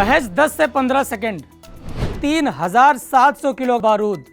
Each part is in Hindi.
महज 10 से 15 सेकंड, 3700 किलो बारूद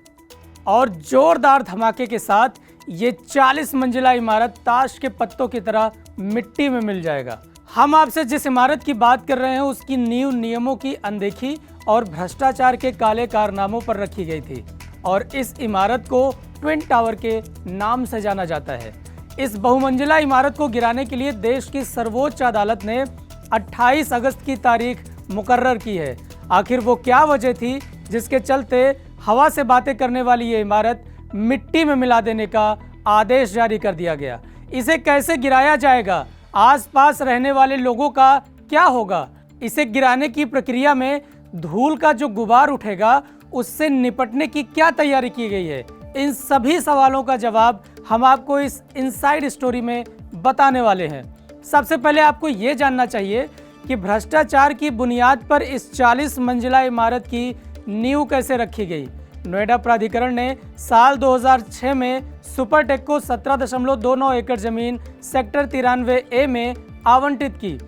और जोरदार धमाके के साथ ये 40 मंजिला इमारत ताश के पत्तों की तरह मिट्टी में मिल जाएगा। हम आपसे जिस इमारत की बात कर रहे हैं उसकी नींव नियमों की अनदेखी और भ्रष्टाचार के काले कारनामों पर रखी गई थी और इस इमारत को ट्विन टावर के नाम से जाना जाता है। इस बहुमंजिला इमारत को गिराने के लिए देश की सर्वोच्च अदालत ने 28 अगस्त की तारीख मुकर्रर की है। आखिर वो क्या वजह थी जिसके चलते हवा से बातें करने वाली ये इमारत मिट्टी में मिला देने का आदेश जारी कर दिया गया? इसे कैसे गिराया जाएगा? आसपास रहने वाले लोगों का क्या होगा? इसे गिराने की प्रक्रिया में धूल का जो गुबार उठेगा उससे निपटने की क्या तैयारी की गई है? इन सभी सवालों का जवाब हम आपको इस इनसाइड स्टोरी में बताने वाले हैं। सबसे पहले आपको ये जानना चाहिए कि भ्रष्टाचार की बुनियाद पर इस 40 मंजिला इमारत की नींव कैसे रखी गई। नोएडा प्राधिकरण ने साल 2006 में सुपरटेक को 17.29 एकड़ जमीन सेक्टर 93A में आवंटित की।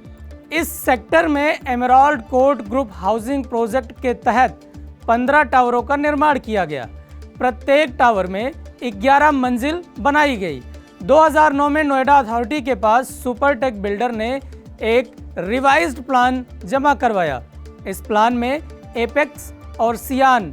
इस सेक्टर में emerald court group housing project के तहत 15 टावरों का निर्माण किया गया। प्रत्येक टावर में 11 मंजिल बनाई गई। 2009 में नोएडा अथॉरिटी के पास सुपरटेक बिल्डर ने एक रिवाइज्ड प्लान जमा करवाया। इस प्लान में एपेक्स और सियान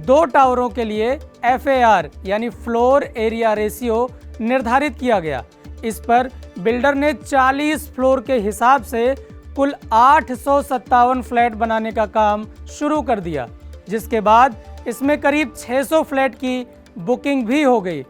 2 टावरों के लिए FAR यानी फ्लोर एरिया रेशियो निर्धारित किया गया। इस पर बिल्डर ने 40 फ्लोर के हिसाब से कुल 857 फ्लैट बनाने का काम शुरू कर दिया, जिसके बाद इसमें करीब 600 फ्लैट की बुकिंग भी हो गई।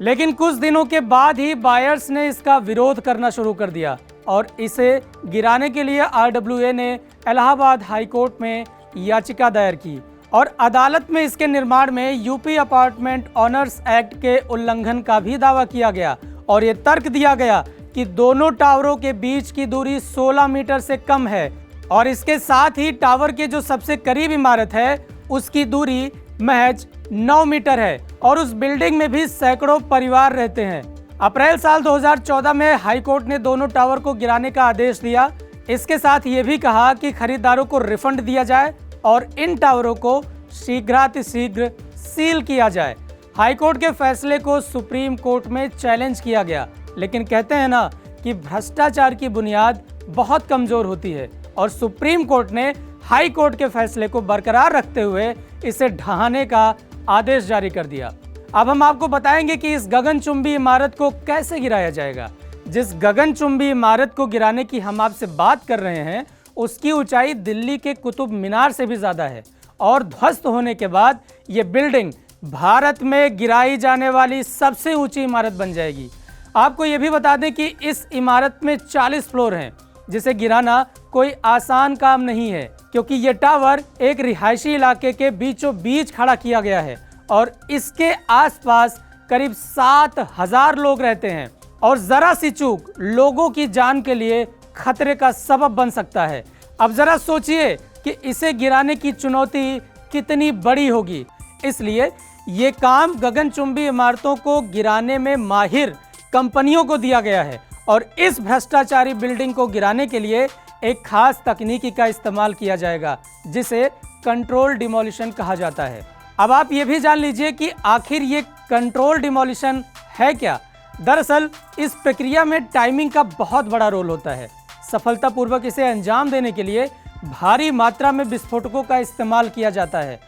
लेकिन कुछ दिनों के बाद ही बायर्स ने इसका विरोध करना शुरू कर दिया और इसे गिराने के लिए RWA ने इलाहाबाद हाई कोर्ट में याचिका दायर की और अदालत में इसके निर्माण में यूपी अपार्टमेंट ऑनर्स एक्ट के उल्लंघन का भी दावा किया गया और ये तर्क दिया गया कि दोनों टावरों के बीच की दूरी 16 मीटर से कम है और इसके साथ ही टावर के जो सबसे करीब इमारत है उसकी दूरी महज 9 मीटर है और उस बिल्डिंग में भी सैकड़ों परिवार रहते हैं। अप्रैल साल 2014 में हाई कोर्ट ने दोनों टावर को गिराने का आदेश दिया। इसके साथ ये भी कहा कि खरीदारों को रिफंड दिया जाए और इन टावरों को शीघ्रातिशीघ्र सील किया जाए। हाई कोर्ट के फैसले को सुप्रीम कोर्ट में चैलेंज किया गया, लेकिन कहते हैं ना कि भ्रष्टाचार की बुनियाद बहुत कमजोर होती है और सुप्रीम कोर्ट ने हाई कोर्ट के फैसले को बरकरार रखते हुए इसे ढहाने का आदेश जारी कर दिया। अब हम आपको बताएंगे कि इस गगनचुंबी इमारत को कैसे गिराया जाएगा। जिस गगनचुंबी इमारत को गिराने की हम आपसे बात कर रहे हैं उसकी ऊंचाई दिल्ली के कुतुब मीनार से भी ज्यादा है और ध्वस्त होने के बाद ये बिल्डिंग भारत में गिराई जाने वाली सबसे ऊंची इमारत बन जाएगी। आपको ये भी बता दें कि इस इमारत में 40 फ्लोर हैं, जिसे गिराना कोई आसान काम नहीं है क्योंकि ये टावर एक रिहायशी इलाके के बीचों बीच खड़ा किया गया है और इसके आसपास करीब 7000 लोग रहते हैं और जरा सी चूक लोगों की जान के लिए खतरे का सबब बन सकता है। अब जरा सोचिए कि इसे गिराने की चुनौती कितनी बड़ी होगी। इसलिए ये काम गगनचुंबी इमारतों को गिराने में माहिर कंपनियों को दिया गया है और इस भ्रष्टाचारी बिल्डिंग को गिराने के लिए एक खास तकनीकी का इस्तेमाल किया जाएगा जिसे कंट्रोल डिमोलिशन कहा जाता है। अब आप ये भी जान लीजिए कि आखिर ये कंट्रोल डिमोलिशन है क्या। दरअसल इस प्रक्रिया में टाइमिंग का बहुत बड़ा रोल होता है। सफलतापूर्वक इसे अंजाम देने के लिए भारी मात्रा में विस्फोटकों का इस्तेमाल किया जाता है।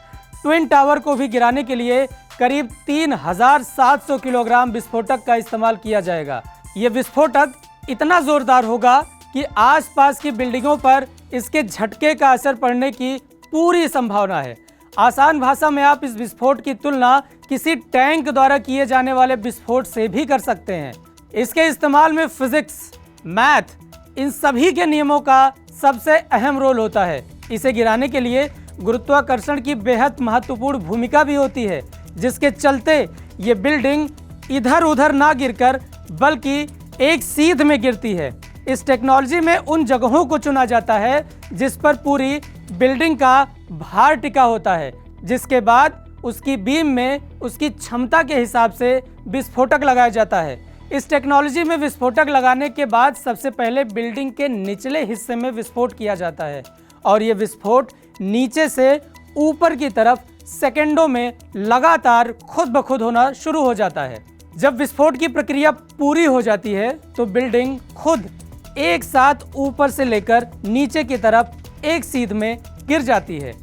ट्विन टावर को भी गिराने के लिए करीब 3700 किलोग्राम विस्फोटक का इस्तेमाल किया जाएगा। ये विस्फोटक इतना जोरदार होगा कि आसपास की बिल्डिंगों पर इसके झटके का असर पड़ने की पूरी संभावना है। आसान भाषा में आप इस विस्फोट की तुलना किसी टैंक द्वारा किए जाने वाले विस्फोट से भी कर सकते हैं। इसके इस्तेमाल में फिजिक्स, मैथ, इन सभी के नियमों का सबसे अहम रोल होता है। इसे गिराने के लिए गुरुत्वाकर्षण की बेहद महत्वपूर्ण भूमिका भी होती है, जिसके चलते ये बिल्डिंग इधर उधर ना गिरकर बल्कि एक सीध में गिरती है। इस टेक्नोलॉजी में उन जगहों को चुना जाता है जिस पर पूरी बिल्डिंग का भार टिका होता है, जिसके बाद उसकी बीम में उसकी क्षमता के हिसाब से विस्फोटक लगाया जाता है। इस टेक्नोलॉजी में विस्फोटक लगाने के बाद सबसे पहले बिल्डिंग के निचले हिस्से में विस्फोट किया जाता है और ये विस्फोट नीचे से ऊपर की तरफ सेकेंडों में लगातार खुद ब खुद होना शुरू हो जाता है। जब विस्फोट की प्रक्रिया पूरी हो जाती है तो बिल्डिंग खुद एक साथ ऊपर से लेकर नीचे की तरफ एक सीध में गिर जाती है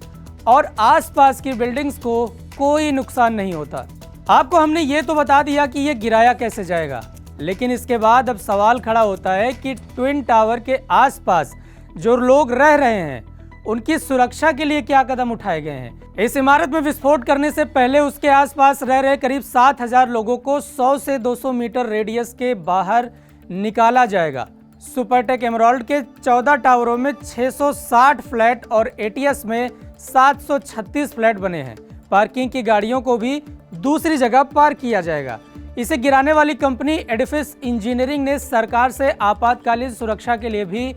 और आसपास की बिल्डिंग्स को कोई नुकसान नहीं होता। आपको हमने ये तो बता दिया कि ये गिराया कैसे जाएगा, लेकिन इसके बाद अब सवाल खड़ा होता है कि ट्विन टावर के आसपास जो लोग रह रहे हैं उनकी सुरक्षा के लिए क्या कदम उठाए गए हैं। इस इमारत में विस्फोट करने से पहले उसके आसपास रह रहे करीब 7,000 लोगों को 100 से 200 मीटर रेडियस के बाहर निकाला जाएगा। सुपरटेक एमराल्ड के 14 टावरों में 660 फ्लैट और एटीएस में 736 फ्लैट बने हैं। पार्किंग की गाड़ियों को भी दूसरी जगह पार्क किया जाएगा। इसे गिराने वाली कंपनी एडिफिस इंजीनियरिंग ने सरकार से आपातकालीन सुरक्षा के लिए भी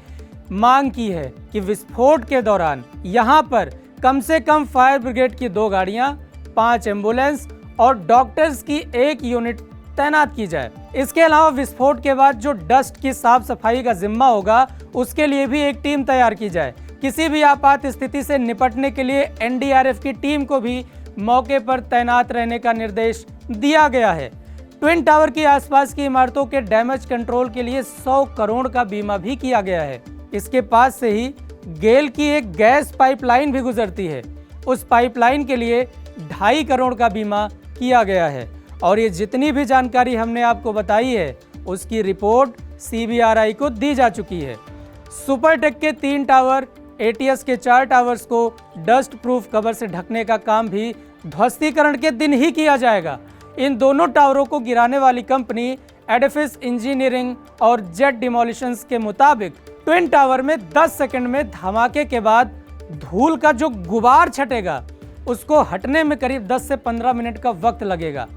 मांग की है कि विस्फोट के दौरान यहां पर कम से कम फायर ब्रिगेड की 2 गाड़ियां, 5 एम्बुलेंस और डॉक्टर्स की 1 यूनिट तैनात की जाए। इसके अलावा विस्फोट के बाद जो डस्ट की साफ सफाई का जिम्मा होगा उसके लिए भी एक टीम तैयार की जाए। किसी भी आपात स्थिति से निपटने के लिए एनडीआरएफ की टीम को भी मौके पर तैनात रहने का निर्देश दिया गया है। ट्विन टावर के आसपास की इमारतों के डैमेज कंट्रोल के लिए 100 करोड़ का बीमा भी किया गया है। इसके पास से ही गेल की एक गैस पाइपलाइन भी गुजरती है। उस पाइपलाइन के लिए 2.5 करोड़ का बीमा किया गया है। और ये जितनी भी जानकारी हमने आपको बताई है उसकी रिपोर्ट सीबीआरआई को दी जा चुकी है। सुपरटेक के 3 टावर, एटीएस के 4 टावर्स को डस्ट प्रूफ कवर से ढकने का काम भी ध्वस्तीकरण के दिन ही किया जाएगा। इन दोनों टावरों को गिराने वाली कंपनी एडिफिस इंजीनियरिंग और जेट डिमोलिशंस के मुताबिक ट्विन टावर में 10 सेकंड में धमाके के बाद धूल का जो गुबार छटेगा उसको हटने में करीब 10 से 15 मिनट का वक्त लगेगा।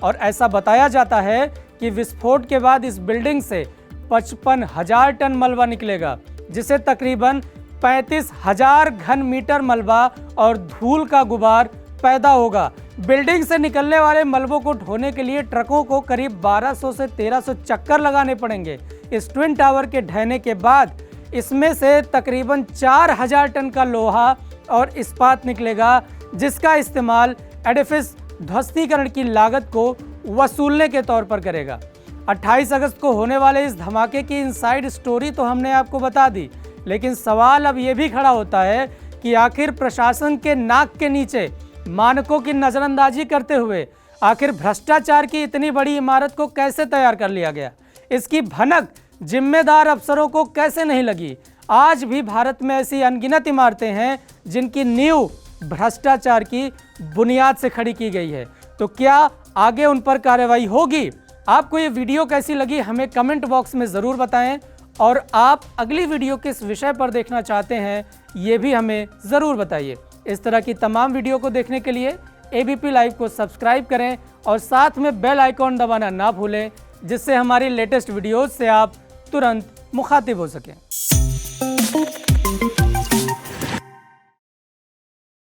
और ऐसा बताया जाता है कि विस्फोट के बाद इस बिल्डिंग से 55,000 टन मलबा निकलेगा, जिसे तकरीबन 35,000 घन मीटर मलबा और धूल का गुबार पैदा होगा। बिल्डिंग से निकलने वाले मलबों को ढोने के लिए ट्रकों को करीब 1200 से 1300 चक्कर लगाने पड़ेंगे। इस ट्विन टावर के ढहने के बाद इसमें से तकरीबन 4,000 टन का लोहा और इस्पात निकलेगा, जिसका इस्तेमाल एडिफिस ध्वस्तीकरण की लागत को वसूलने के तौर पर करेगा। 28 अगस्त को होने वाले इस धमाके की इनसाइड स्टोरी तो हमने आपको बता दी, लेकिन सवाल अब ये भी खड़ा होता है कि आखिर प्रशासन के नाक के नीचे मानकों की नज़रअंदाजी करते हुए आखिर भ्रष्टाचार की इतनी बड़ी इमारत को कैसे तैयार कर लिया गया, इसकी भनक जिम्मेदार अफसरों को कैसे नहीं लगी। आज भी भारत में ऐसी अनगिनत इमारतें हैं जिनकी नींव भ्रष्टाचार की बुनियाद से खड़ी की गई है। तो क्या आगे उन पर कार्रवाई होगी? आपको ये वीडियो कैसी लगी हमें कमेंट बॉक्स में ज़रूर बताएं, और आप अगली वीडियो किस विषय पर देखना चाहते हैं ये भी हमें ज़रूर बताइए। इस तरह की तमाम वीडियो को देखने के लिए एबीपी लाइव को सब्सक्राइब करें और साथ में बेल आइकॉन दबाना ना भूलें, जिससे हमारी लेटेस्ट वीडियोज़ से आप तुरंत मुखातिब हो सकें।